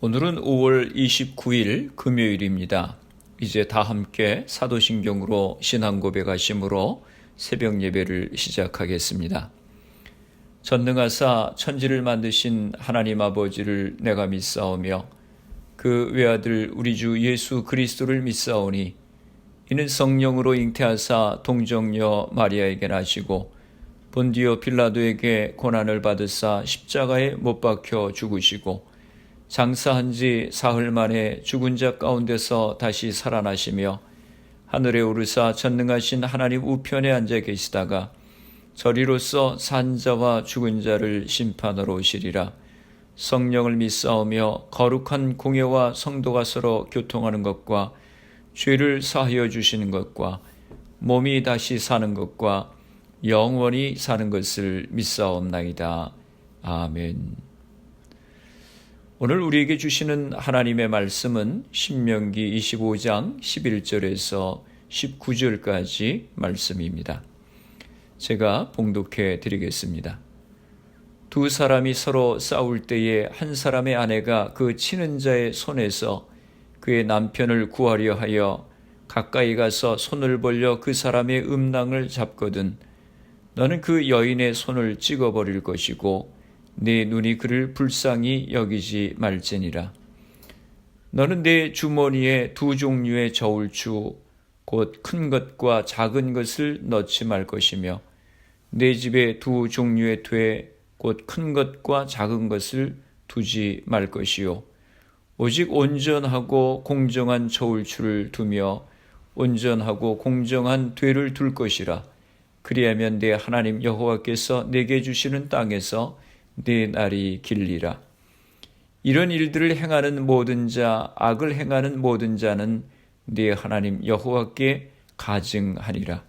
오늘은 5월 29일 금요일입니다. 이제 다 함께 사도신경으로 신앙 고백하심으로 새벽 예배를 시작하겠습니다. 전능하사 천지를 만드신 하나님 아버지를 내가 믿사오며 그 외아들 우리 주 예수 그리스도를 믿사오니 이는 성령으로 잉태하사 동정녀 마리아에게 나시고 본디오 빌라도에게 고난을 받으사 십자가에 못 박혀 죽으시고 장사한 지 사흘 만에 죽은 자 가운데서 다시 살아나시며 하늘에 오르사 전능하신 하나님 우편에 앉아 계시다가 저리로서 산 자와 죽은 자를 심판하러 오시리라. 성령을 믿사오며 거룩한 공예와 성도가 서로 교통하는 것과 죄를 사하여 주시는 것과 몸이 다시 사는 것과 영원히 사는 것을 믿사옵나이다. 아멘. 오늘 우리에게 주시는 하나님의 말씀은 신명기 25장 11절에서 19절까지 말씀입니다. 제가 봉독해 드리겠습니다. 두 사람이 서로 싸울 때에 한 사람의 아내가 그 치는 자의 손에서 그의 남편을 구하려 하여 가까이 가서 손을 벌려 그 사람의 음낭을 잡거든 너는 그 여인의 손을 찍어버릴 것이고 네 눈이 그를 불쌍히 여기지 말지니라. 너는 내 주머니에 두 종류의 저울추 곧 큰 것과 작은 것을 넣지 말 것이며 내 집에 두 종류의 퇴 곧 큰 것과 작은 것을 두지 말 것이요 오직 온전하고 공정한 저울추를 두며 온전하고 공정한 퇴를 둘 것이라. 그리하면 내 하나님 여호와께서 내게 주시는 땅에서 네 날이 길리라. 이런 일들을 행하는 모든 자, 악을 행하는 모든 자는 네 하나님 여호와께 가증하리라.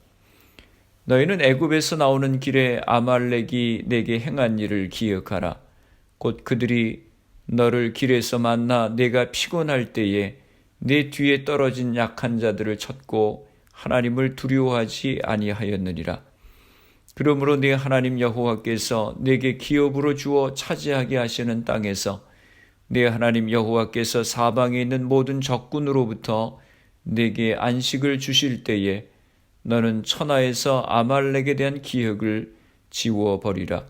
너희는 애굽에서 나오는 길에 아말렉이 내게 행한 일을 기억하라. 곧 그들이 너를 길에서 만나 내가 피곤할 때에 내 뒤에 떨어진 약한 자들을 쳤고 하나님을 두려워하지 아니하였느니라. 그러므로 네 하나님 여호와께서 내게 기업으로 주어 차지하게 하시는 땅에서 네 하나님 여호와께서 사방에 있는 모든 적군으로부터 내게 안식을 주실 때에 너는 천하에서 아말렉에 대한 기억을 지워버리라.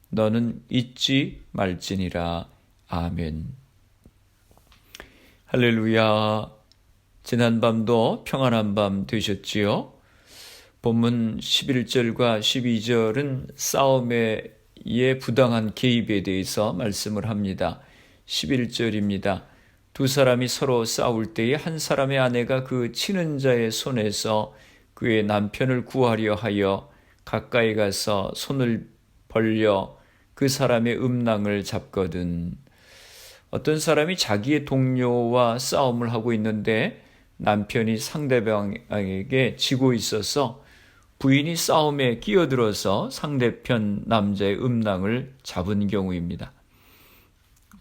너는 잊지 말지니라. 아멘. 할렐루야. 지난밤도 평안한 밤 되셨지요? 본문 11절과 12절은 싸움의 부당한 개입에 대해서 말씀을 합니다. 11절입니다. 두 사람이 서로 싸울 때에 한 사람의 아내가 그 치는 자의 손에서 그의 남편을 구하려 하여 가까이 가서 손을 벌려 그 사람의 음낭을 잡거든. 어떤 사람이 자기의 동료와 싸움을 하고 있는데 남편이 상대방에게 지고 있어서 부인이 싸움에 끼어들어서 상대편 남자의 음낭을 잡은 경우입니다.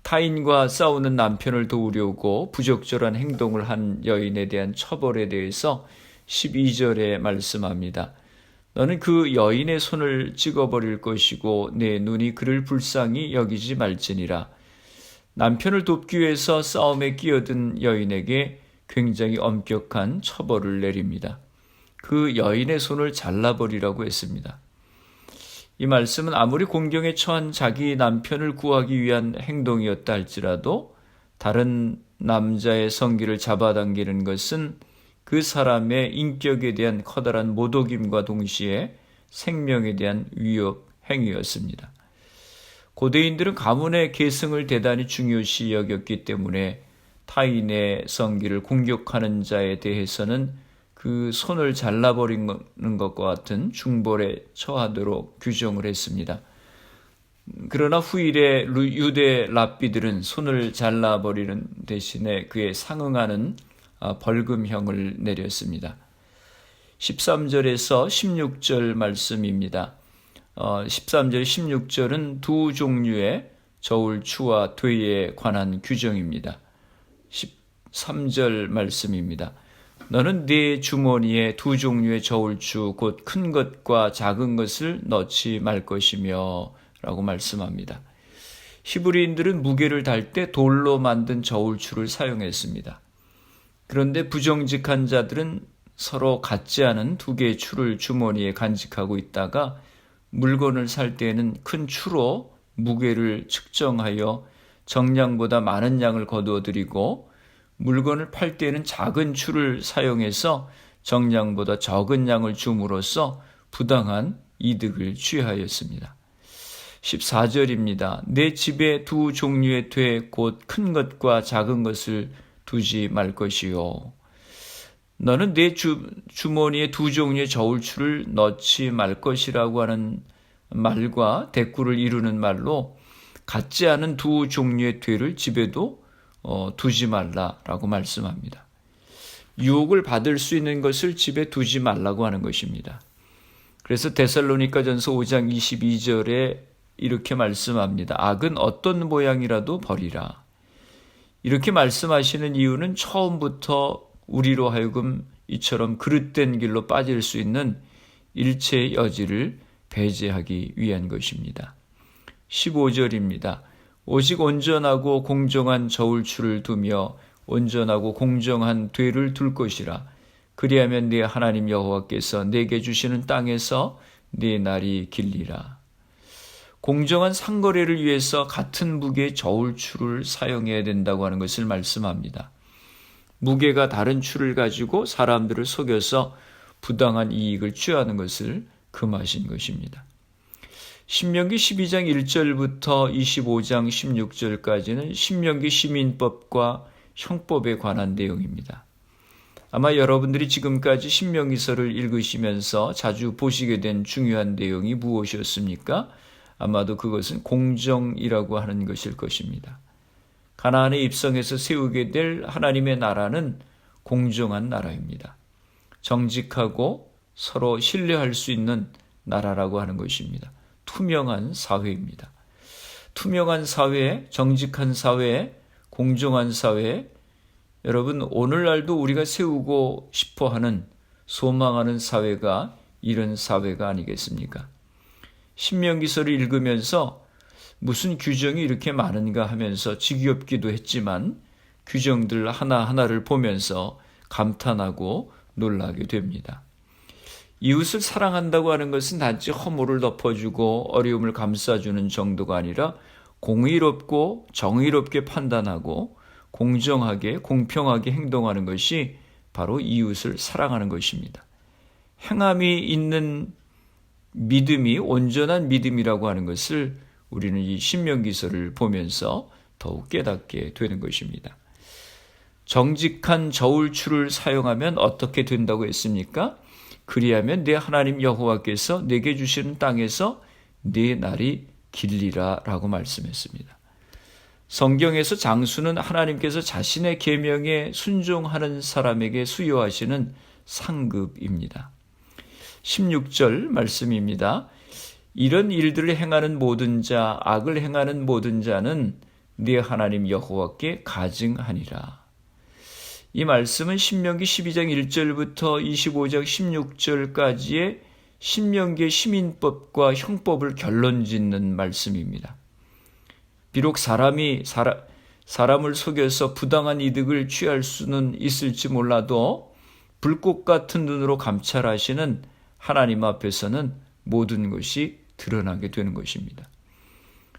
타인과 싸우는 남편을 도우려고 부적절한 행동을 한 여인에 대한 처벌에 대해서 12절에 말씀합니다. 너는 그 여인의 손을 찍어버릴 것이고 내 눈이 그를 불쌍히 여기지 말지니라. 남편을 돕기 위해서 싸움에 끼어든 여인에게 굉장히 엄격한 처벌을 내립니다. 그 여인의 손을 잘라버리라고 했습니다. 이 말씀은 아무리 공경에 처한 자기 남편을 구하기 위한 행동이었다 할지라도 다른 남자의 성기를 잡아당기는 것은 그 사람의 인격에 대한 커다란 모독임과 동시에 생명에 대한 위협 행위였습니다. 고대인들은 가문의 계승을 대단히 중요시 여겼기 때문에 타인의 성기를 공격하는 자에 대해서는 그 손을 잘라버리는 것과 같은 중벌에 처하도록 규정을 했습니다. 그러나 후일에 유대 랍비들은 손을 잘라버리는 대신에 그에 상응하는 벌금형을 내렸습니다. 13절에서 16절 말씀입니다. 13절, 16절은 두 종류의 저울추와 퇴에 관한 규정입니다. 13절 말씀입니다. 너는 네 주머니에 두 종류의 저울추 곧 큰 것과 작은 것을 넣지 말 것이며 라고 말씀합니다. 히브리인들은 무게를 달 때 돌로 만든 저울추를 사용했습니다. 그런데 부정직한 자들은 서로 같지 않은 두 개의 추를 주머니에 간직하고 있다가 물건을 살 때에는 큰 추로 무게를 측정하여 정량보다 많은 양을 거두어들이고 물건을 팔 때에는 작은 추를 사용해서 정량보다 적은 양을 줌으로써 부당한 이득을 취하였습니다. 14절입니다. 내 집에 두 종류의 퇴 곧 큰 것과 작은 것을 두지 말 것이요. 너는 내 주머니에 두 종류의 저울추를 넣지 말 것이라고 하는 말과 대꾸를 이루는 말로 같지 않은 두 종류의 퇴를 집에도 두지 말라라고 말씀합니다. 유혹을 받을 수 있는 것을 집에 두지 말라고 하는 것입니다. 그래서 데살로니가전서 5장 22절에 이렇게 말씀합니다. 악은 어떤 모양이라도 버리라. 이렇게 말씀하시는 이유는 처음부터 우리로 하여금 이처럼 그릇된 길로 빠질 수 있는 일체의 여지를 배제하기 위한 것입니다. 15절입니다. 오직 온전하고 공정한 저울추를 두며 온전하고 공정한 되를 둘 것이라. 그리하면 네 하나님 여호와께서 내게 주시는 땅에서 네 날이 길리라. 공정한 상거래를 위해서 같은 무게의 저울추를 사용해야 된다고 하는 것을 말씀합니다. 무게가 다른 추를 가지고 사람들을 속여서 부당한 이익을 취하는 것을 금하신 것입니다. 신명기 12장 1절부터 25장 16절까지는 신명기 시민법과 형법에 관한 내용입니다. 아마 여러분들이 지금까지 신명기서를 읽으시면서 자주 보시게 된 중요한 내용이 무엇이었습니까? 아마도 그것은 공정이라고 하는 것일 것입니다. 가나안에 입성해서 세우게 될 하나님의 나라는 공정한 나라입니다. 정직하고 서로 신뢰할 수 있는 나라라고 하는 것입니다. 투명한 사회입니다. 투명한 사회, 정직한 사회, 공정한 사회, 여러분 오늘날도 우리가 세우고 싶어하는 소망하는 사회가 이런 사회가 아니겠습니까? 신명기서를 읽으면서 무슨 규정이 이렇게 많은가 하면서 지겹기도 했지만 규정들 하나하나를 보면서 감탄하고 놀라게 됩니다. 이웃을 사랑한다고 하는 것은 단지 허물을 덮어주고 어려움을 감싸주는 정도가 아니라 공의롭고 정의롭게 판단하고 공정하게 공평하게 행동하는 것이 바로 이웃을 사랑하는 것입니다. 행함이 있는 믿음이 온전한 믿음이라고 하는 것을 우리는 이 신명기서를 보면서 더욱 깨닫게 되는 것입니다. 정직한 저울추를 사용하면 어떻게 된다고 했습니까? 그리하면 내 하나님 여호와께서 내게 주시는 땅에서 네 날이 길리라 라고 말씀했습니다. 성경에서 장수는 하나님께서 자신의 계명에 순종하는 사람에게 수여하시는 상급입니다. 16절 말씀입니다. 이런 일들을 행하는 모든 자, 악을 행하는 모든 자는 네 하나님 여호와께 가증하니라. 이 말씀은 신명기 12장 1절부터 25장 16절까지의 신명기의 시민법과 형법을 결론짓는 말씀입니다. 비록 사람을 속여서 부당한 이득을 취할 수는 있을지 몰라도 불꽃 같은 눈으로 감찰하시는 하나님 앞에서는 모든 것이 드러나게 되는 것입니다.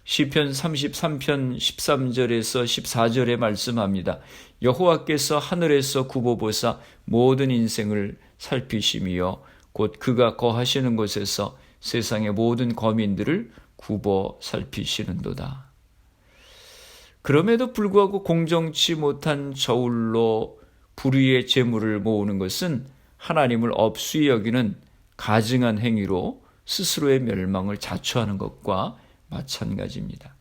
시편 33편 13절에서 14절에 말씀합니다. 여호와께서 하늘에서 굽어보사 모든 인생을 살피시며 곧 그가 거하시는 곳에서 세상의 모든 거민들을 굽어 살피시는도다. 그럼에도 불구하고 공정치 못한 저울로 불의의 재물을 모으는 것은 하나님을 업수히 여기는 가증한 행위로 스스로의 멸망을 자초하는 것과 마찬가지입니다.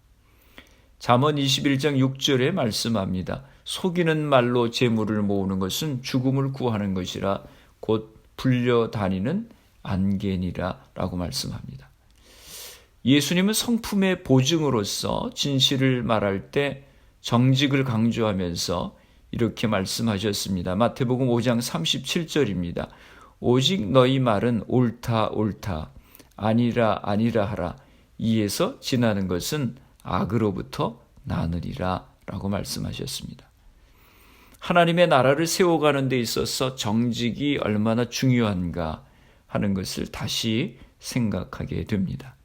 잠언 21장 6절에 말씀합니다. 속이는 말로 재물을 모으는 것은 죽음을 구하는 것이라 곧 불려다니는 안개니라 라고 말씀합니다. 예수님은 성품의 보증으로서 진실을 말할 때 정직을 강조하면서 이렇게 말씀하셨습니다. 마태복음 5장 37절입니다. 오직 너희 말은 옳다 옳다 아니라 아니라 하라. 이에서 지나는 것은 악으로부터 나으리라 라고 말씀하셨습니다. 하나님의 나라를 세워가는 데 있어서 정직이 얼마나 중요한가 하는 것을 다시 생각하게 됩니다.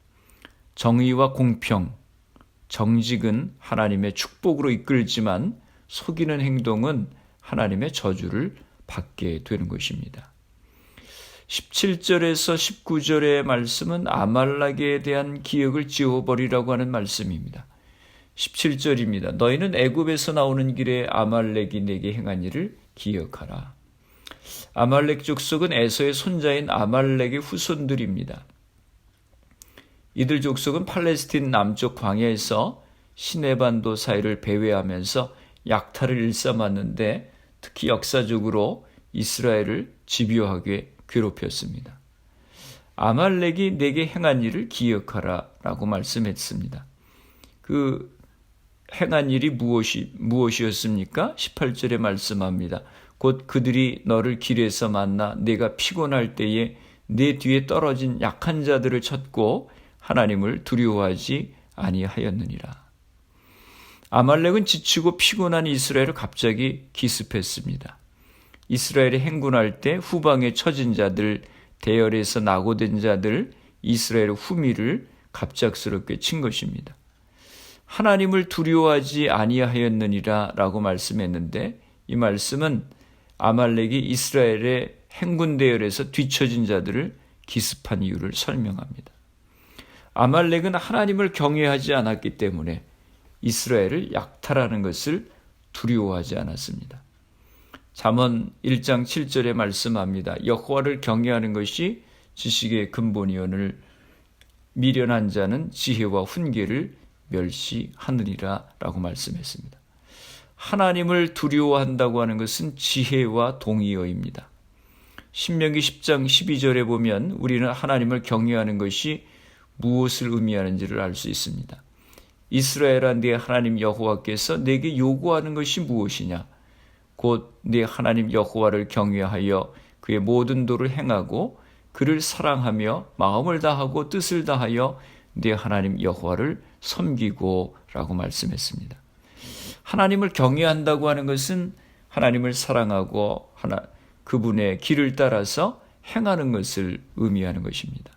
정의와 공평, 정직은 하나님의 축복으로 이끌지만 속이는 행동은 하나님의 저주를 받게 되는 것입니다. 17절에서 19절의 말씀은 아말렉에 대한 기억을 지워버리라고 하는 말씀입니다. 17절입니다. 너희는 애굽에서 나오는 길에 아말렉이 내게 행한 일을 기억하라. 아말렉 족속은 에서의 손자인 아말렉의 후손들입니다. 이들 족속은 팔레스틴 남쪽 광야에서 시내반도 사이를 배회하면서 약탈을 일삼았는데 특히 역사적으로 이스라엘을 집요하게 괴롭혔습니다. 아말렉이 내게 행한 일을 기억하라 라고 말씀했습니다. 그 행한 일이 무엇이었습니까? 18절에 말씀합니다. 곧 그들이 너를 길에서 만나 내가 피곤할 때에 내 뒤에 떨어진 약한 자들을 쳤고 하나님을 두려워하지 아니하였느니라. 아말렉은 지치고 피곤한 이스라엘을 갑자기 기습했습니다. 이스라엘이 행군할 때 후방에 처진 자들, 대열에서 낙오된 자들, 이스라엘의 후미를 갑작스럽게 친 것입니다. 하나님을 두려워하지 아니하였느니라 라고 말씀했는데 이 말씀은 아말렉이 이스라엘의 행군 대열에서 뒤처진 자들을 기습한 이유를 설명합니다. 아말렉은 하나님을 경외하지 않았기 때문에 이스라엘을 약탈하는 것을 두려워하지 않았습니다. 잠언 1장 7절에 말씀합니다. 여호와를 경외하는 것이 지식의 근본이오늘 미련한 자는 지혜와 훈계를 멸시하느니라 라고 말씀했습니다. 하나님을 두려워한다고 하는 것은 지혜와 동의어입니다. 신명기 10장 12절에 보면 우리는 하나님을 경외하는 것이 무엇을 의미하는지를 알 수 있습니다. 이스라엘아 네 하나님 여호와께서 내게 요구하는 것이 무엇이냐? 곧 네 하나님 여호와를 경외하여 그의 모든 도를 행하고 그를 사랑하며 마음을 다하고 뜻을 다하여 네 하나님 여호와를 섬기고 라고 말씀했습니다. 하나님을 경외한다고 하는 것은 하나님을 사랑하고 그분의 길을 따라서 행하는 것을 의미하는 것입니다.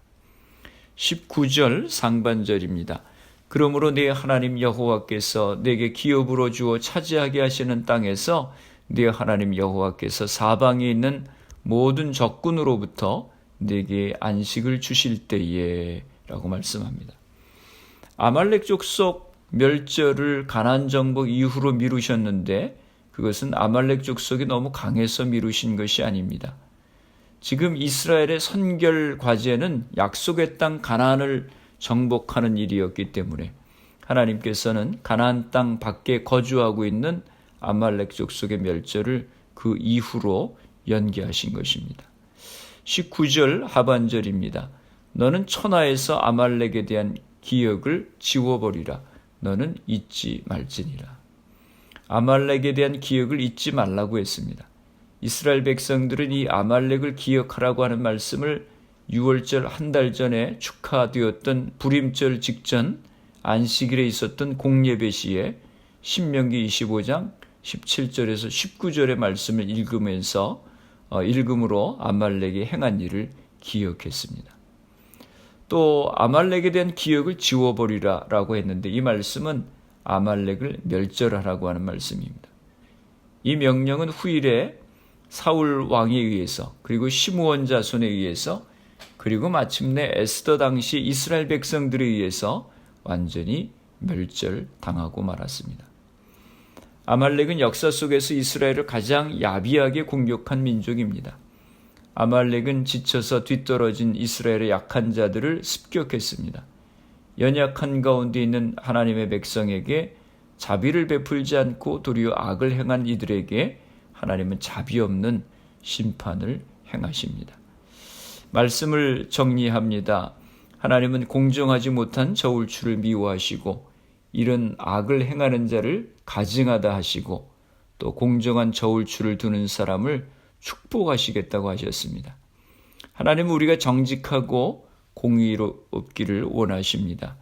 19절 상반절입니다. 그러므로 네 하나님 여호와께서 내게 기업으로 주어 차지하게 하시는 땅에서 네 하나님 여호와께서 사방에 있는 모든 적군으로부터 내게 안식을 주실 때에 라고 말씀합니다. 아말렉 족속 멸절을 가나안 정복 이후로 미루셨는데 그것은 아말렉 족속이 너무 강해서 미루신 것이 아닙니다. 지금 이스라엘의 선결 과제는 약속의 땅 가나안을 정복하는 일이었기 때문에 하나님께서는 가나안 땅 밖에 거주하고 있는 아말렉 족속의 멸절을 그 이후로 연기하신 것입니다. 19절 하반절입니다. 너는 천하에서 아말렉에 대한 기억을 지워버리라. 너는 잊지 말지니라. 아말렉에 대한 기억을 잊지 말라고 했습니다. 이스라엘 백성들은 이 아말렉을 기억하라고 하는 말씀을 6월절 한 달 전에 축하되었던 불임절 직전 안식일에 있었던 공예배 시에 신명기 25장 17절에서 19절의 말씀을 읽음으로 아말렉이 행한 일을 기억했습니다. 또 아말렉에 대한 기억을 지워버리라 라고 했는데 이 말씀은 아말렉을 멸절하라고 하는 말씀입니다. 이 명령은 후일에 사울 왕에 의해서 그리고 시므온 자손에 의해서 그리고 마침내 에스더 당시 이스라엘 백성들에 의해서 완전히 멸절당하고 말았습니다. 아말렉은 역사 속에서 이스라엘을 가장 야비하게 공격한 민족입니다. 아말렉은 지쳐서 뒤떨어진 이스라엘의 약한 자들을 습격했습니다. 연약한 가운데 있는 하나님의 백성에게 자비를 베풀지 않고 도리어 악을 행한 이들에게 하나님은 자비 없는 심판을 행하십니다. 말씀을 정리합니다. 하나님은 공정하지 못한 저울추를 미워하시고 이런 악을 행하는 자를 가증하다 하시고 또 공정한 저울추를 두는 사람을 축복하시겠다고 하셨습니다. 하나님은 우리가 정직하고 공의롭기를 원하십니다.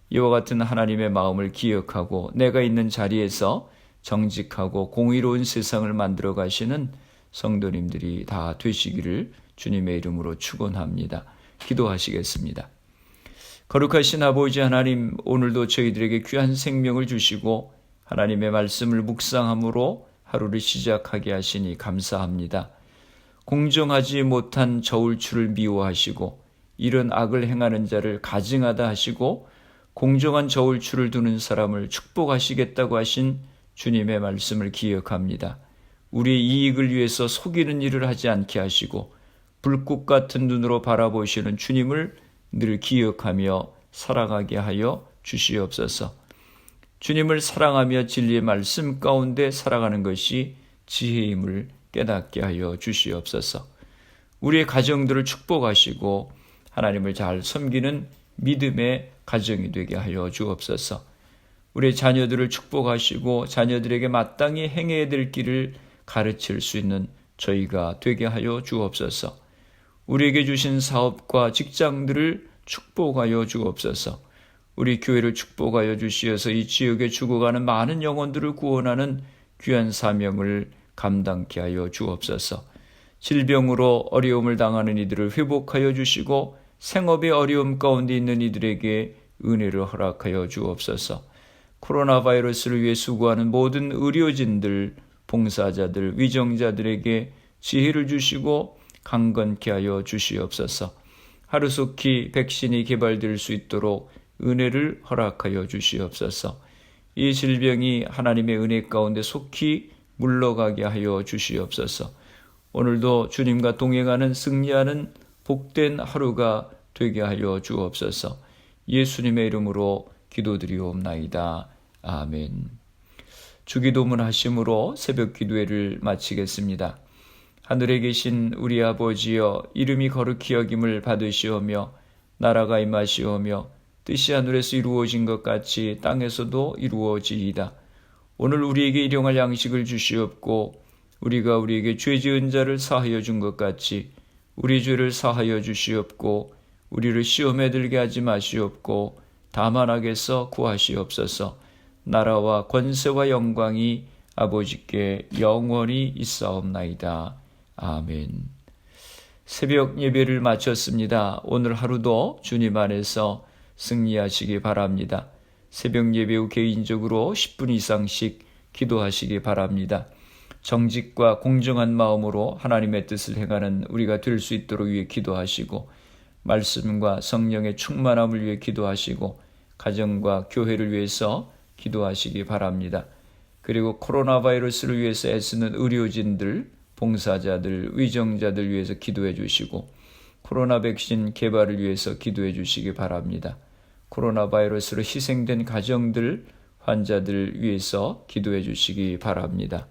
이와 같은 하나님의 마음을 기억하고 내가 있는 자리에서 정직하고 공의로운 세상을 만들어 가시는 성도님들이 다 되시기를 주님의 이름으로 축원합니다. 기도하시겠습니다. 거룩하신 아버지 하나님, 오늘도 저희들에게 귀한 생명을 주시고 하나님의 말씀을 묵상함으로 하루를 시작하게 하시니 감사합니다. 공정하지 못한 저울추를 미워하시고 이런 악을 행하는 자를 가증하다 하시고 공정한 저울추를 두는 사람을 축복하시겠다고 하신 주님의 말씀을 기억합니다. 우리의 이익을 위해서 속이는 일을 하지 않게 하시고 불꽃 같은 눈으로 바라보시는 주님을 늘 기억하며 살아가게 하여 주시옵소서. 주님을 사랑하며 진리의 말씀 가운데 살아가는 것이 지혜임을 깨닫게 하여 주시옵소서. 우리의 가정들을 축복하시고 하나님을 잘 섬기는 믿음의 가정이 되게 하여 주옵소서. 우리의 자녀들을 축복하시고 자녀들에게 마땅히 행해야 될 길을 가르칠 수 있는 저희가 되게 하여 주옵소서. 우리에게 주신 사업과 직장들을 축복하여 주옵소서. 우리 교회를 축복하여 주시어서 이 지역에 죽어가는 많은 영혼들을 구원하는 귀한 사명을 감당케 하여 주옵소서. 질병으로 어려움을 당하는 이들을 회복하여 주시고 생업의 어려움 가운데 있는 이들에게 은혜를 허락하여 주옵소서. 코로나 바이러스를 위해 수고하는 모든 의료진들, 봉사자들, 위정자들에게 지혜를 주시고 강건케 하여 주시옵소서. 하루속히 백신이 개발될 수 있도록 은혜를 허락하여 주시옵소서. 이 질병이 하나님의 은혜 가운데 속히 물러가게 하여 주시옵소서. 오늘도 주님과 동행하는 승리하는 복된 하루가 되게 하여 주옵소서. 예수님의 이름으로 기도드리옵나이다. 아멘. 주기도문 하심으로 새벽 기도회를 마치겠습니다. 하늘에 계신 우리 아버지여, 이름이 거룩히 여김을 받으시오며 나라가 임하시오며 뜻이 하늘에서 이루어진 것 같이 땅에서도 이루어지이다. 오늘 우리에게 일용할 양식을 주시옵고 우리가 우리에게 죄 지은 자를 사하여 준 것 같이 우리 죄를 사하여 주시옵고 우리를 시험에 들게 하지 마시옵고 다만 악에서 구하시옵소서. 나라와 권세와 영광이 아버지께 영원히 있사옵나이다. 아멘. 새벽 예배를 마쳤습니다. 오늘 하루도 주님 안에서 승리하시기 바랍니다. 새벽 예배 후 개인적으로 10분 이상씩 기도하시기 바랍니다. 정직과 공정한 마음으로 하나님의 뜻을 행하는 우리가 될 수 있도록 위해 기도하시고 말씀과 성령의 충만함을 위해 기도하시고 가정과 교회를 위해서 기도하시기 바랍니다. 그리고 코로나 바이러스를 위해서 애쓰는 의료진들, 봉사자들, 위정자들 위해서 기도해 주시고 코로나 백신 개발을 위해서 기도해 주시기 바랍니다. 코로나 바이러스로 희생된 가정들, 환자들 위해서 기도해 주시기 바랍니다.